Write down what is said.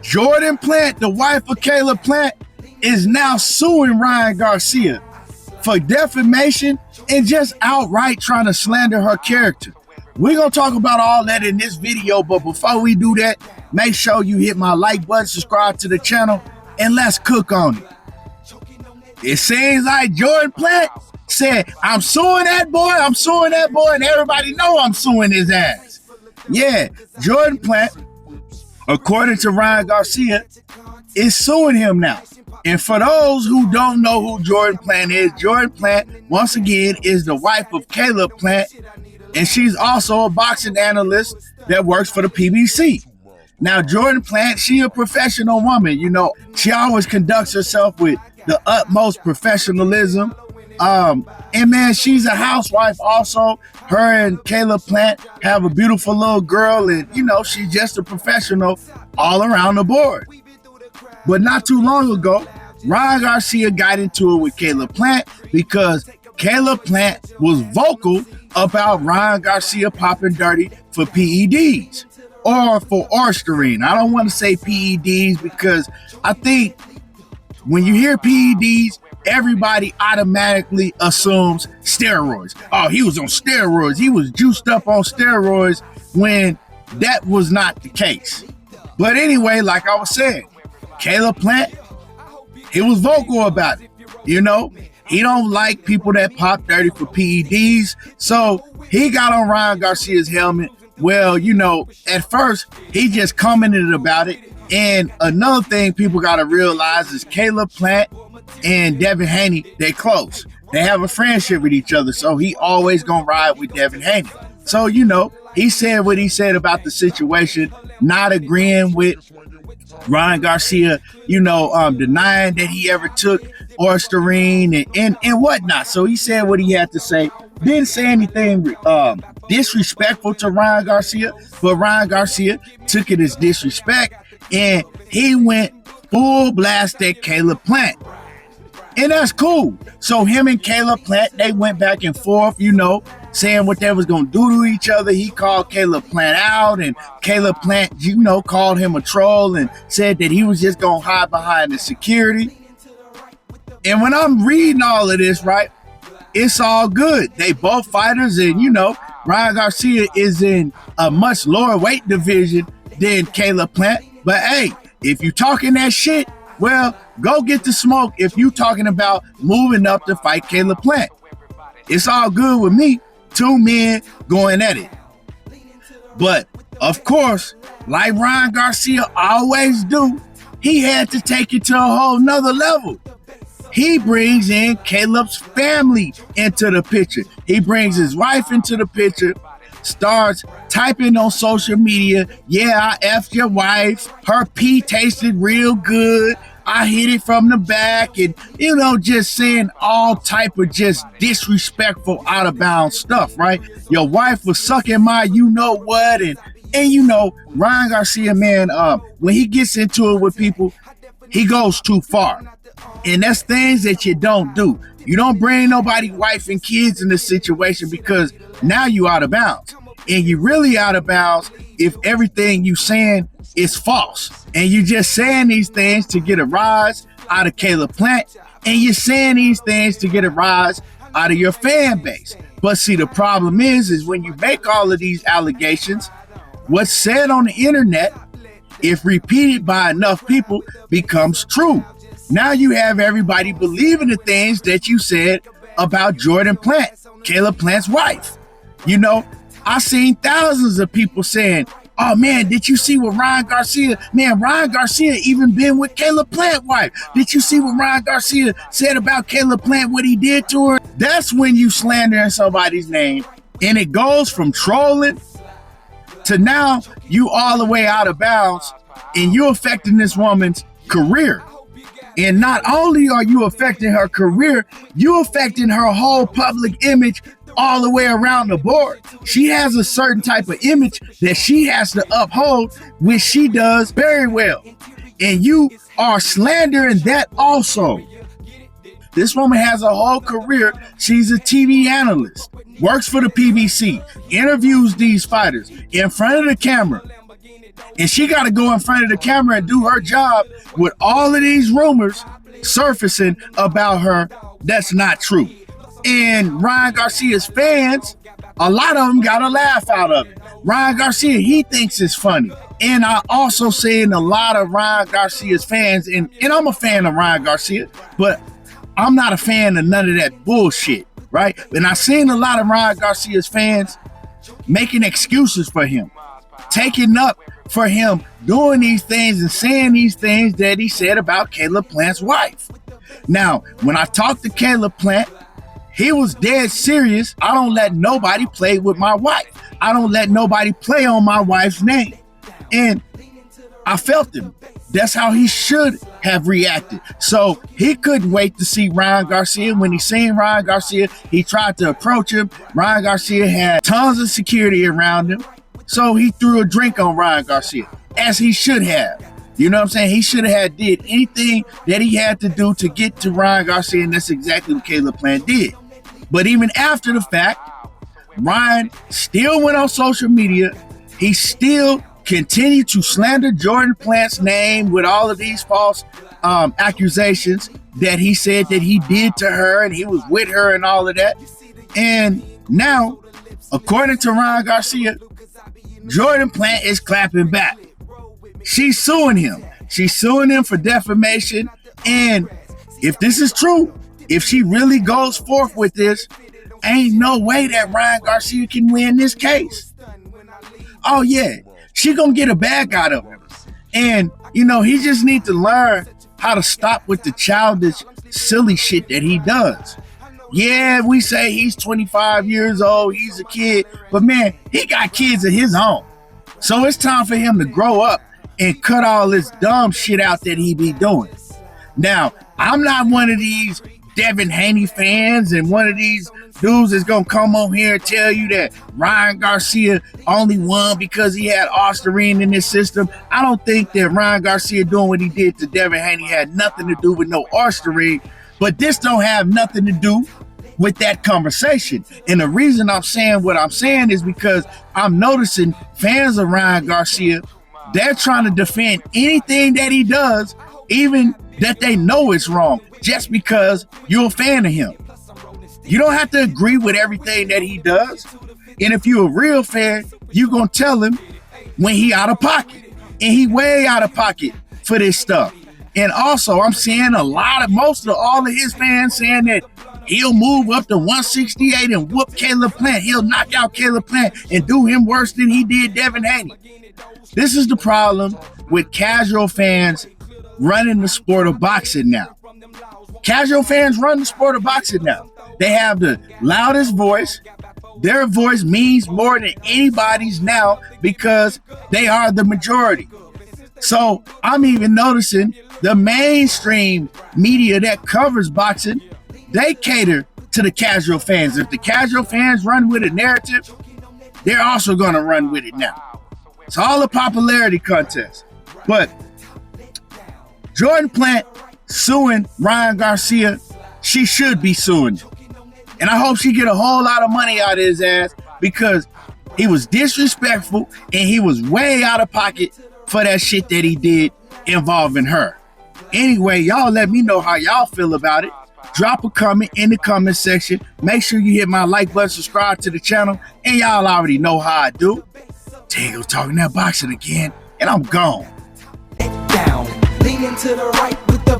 Jordan Plant, the wife of Caleb Plant, is now suing Ryan Garcia for defamation and just outright trying to slander her character. We're going to talk about all that in this video, but before we do that, make sure you hit my like button, subscribe to the channel, and let's cook on it. It seems like Jordan Plant said, I'm suing that boy, and everybody know I'm suing his ass. Yeah, Jordan Plant, according to Ryan Garcia, is suing him now. And for those who don't know who Jordan Plant is, Jordan Plant, once again, is the wife of Caleb Plant, and she's also a boxing analyst that works for the PBC. Now, Jordan Plant, she a professional woman, you know. She always conducts herself with the utmost professionalism. And man, she's a housewife also. Her and Caleb Plant have a beautiful little girl, and you know, she's just a professional all around the board. But not too long ago, Ryan Garcia got into it with Caleb Plant because Caleb Plant was vocal about Ryan Garcia popping dirty for PEDs or for Ostarine. I don't want to say PEDs because I think when you hear PEDs, everybody automatically assumes steroids. Oh, he was on steroids. He was juiced up on steroids when that was not the case. But anyway, like I was saying, Caleb Plant, he was vocal about it. You know, he don't like people that pop dirty for PEDs. So he got on Ryan Garcia's helmet. Well, you know, at first he just commented about it. And another thing people got to realize is Caleb Plant and Devin Haney, they close. They have a friendship with each other. So he always gonna ride with Devin Haney. So, you know, he said what he said about the situation, not agreeing with Ryan Garcia, you know, denying that he ever took Ostarine and whatnot. So he said what he had to say. Didn't say anything disrespectful to Ryan Garcia, but Ryan Garcia took it as disrespect, and he went full blast at Caleb Plant. And that's cool. So him and Caleb Plant, they went back and forth, you know, saying what they was going to do to each other. He called Caleb Plant out, and Caleb Plant, you know, called him a troll and said that he was just going to hide behind the security. And when I'm reading all of this, right, it's all good. They both fighters, and, you know, Ryan Garcia is in a much lower weight division than Caleb Plant. But, hey, if you talking that shit, well, go get the smoke if you talking about moving up to fight Caleb Plant. It's all good with me. Two men going at it. But, of course, like Ryan Garcia always do, he had to take it to a whole nother level. He brings in Caleb's family into the picture. He brings his wife into the picture, starts typing on social media, yeah, I effed your wife, her pee tasted real good, I hit it from the back, and, you know, just saying all type of just disrespectful, out of bounds stuff, right? Your wife was sucking my you-know-what, and you know, Ryan Garcia, man, when he gets into it with people, he goes too far. And that's things that you don't do. You don't bring nobody, wife and kids in this situation because now you out of bounds. And you really out of bounds if everything you saying is false. And you just saying these things to get a rise out of Caleb Plant. And you're saying these things to get a rise out of your fan base. But see, the problem is when you make all of these allegations, what's said on the internet, if repeated by enough people, becomes true. Now you have everybody believing the things that you said about Jordan Plant, Caleb Plant's wife. You know, I seen thousands of people saying, oh man, did you see what Ryan Garcia, man, Ryan Garcia even been with Caleb Plant's wife. Did you see what Ryan Garcia said about Caleb Plant, what he did to her? That's when you slandering somebody's name, and it goes from trolling to now you all the way out of bounds, and you're affecting this woman's career. And not only are you affecting her career, you're affecting her whole public image all the way around the board. She has a certain type of image that she has to uphold, which she does very well. And you are slandering that also. This woman has a whole career. She's a TV analyst, works for the PBC, interviews these fighters in front of the camera. And she got to go in front of the camera and do her job with all of these rumors surfacing about her that's not true. And Ryan Garcia's fans, a lot of them got a laugh out of it. Ryan Garcia, he thinks it's funny. And I also seen a lot of Ryan Garcia's fans, and I'm a fan of Ryan Garcia, but I'm not a fan of none of that bullshit, right? And I seen a lot of Ryan Garcia's fans making excuses for him, taking up for him doing these things and saying these things that he said about Caleb Plant's wife. Now, when I talked to Caleb Plant, he was dead serious. I don't let nobody play with my wife. I don't let nobody play on my wife's name. And I felt him. That's how he should have reacted. So he couldn't wait to see Ryan Garcia. When he seen Ryan Garcia, he tried to approach him. Ryan Garcia had tons of security around him. So he threw a drink on Ryan Garcia, as he should have. You know what I'm saying? He should have did anything that he had to do to get to Ryan Garcia, and that's exactly what Caleb Plant did. But even after the fact, Ryan still went on social media. He still continued to slander Jordan Plant's name with all of these false accusations that he said that he did to her and he was with her and all of that. And now, according to Ryan Garcia, Jordan Plant is clapping back. She's suing him. She's suing him for defamation. And if this is true, if she really goes forth with this, ain't no way that Ryan Garcia can win this case. Oh yeah, she gonna get a bag out of him. And, you know, he just needs to learn how to stop with the childish, silly shit that he does. Yeah, we say he's 25 years old, he's a kid, but man, he got kids of his own. So it's time for him to grow up and cut all this dumb shit out that he be doing. Now, I'm not one of these Devin Haney fans and one of these dudes that's gonna come on here and tell you that Ryan Garcia only won because he had Osterine in his system. I don't think that Ryan Garcia doing what he did to Devin Haney had nothing to do with no Osterine, but this don't have nothing to do with that conversation. And the reason I'm saying what I'm saying is because I'm noticing fans of Ryan Garcia, they're trying to defend anything that he does, even that they know it's wrong, just because you're a fan of him. You don't have to agree with everything that he does. And if you're a real fan, you're going to tell him when he out of pocket. And he way out of pocket for this stuff. And also, I'm seeing most of all of his fans saying that he'll move up to 168 and whoop Caleb Plant. He'll knock out Caleb Plant and do him worse than he did Devin Haney. This is the problem with casual fans running the sport of boxing now. Casual fans run the sport of boxing now. They have the loudest voice. Their voice means more than anybody's now because they are the majority. So I'm even noticing the mainstream media that covers boxing, they cater to the casual fans. If the casual fans run with a narrative, they're also going to run with it now. It's all a popularity contest. But Jordan Plant suing Ryan Garcia, she should be suing him. And I hope she get a whole lot of money out of his ass because he was disrespectful and he was way out of pocket for that shit that he did involving her. Anyway, y'all let me know how y'all feel about it. Drop a comment in the comment section. Make sure you hit my like button, subscribe to the channel, and y'all already know how I do. Tango talking that boxing again, and I'm gone. Down, leaning to the right with the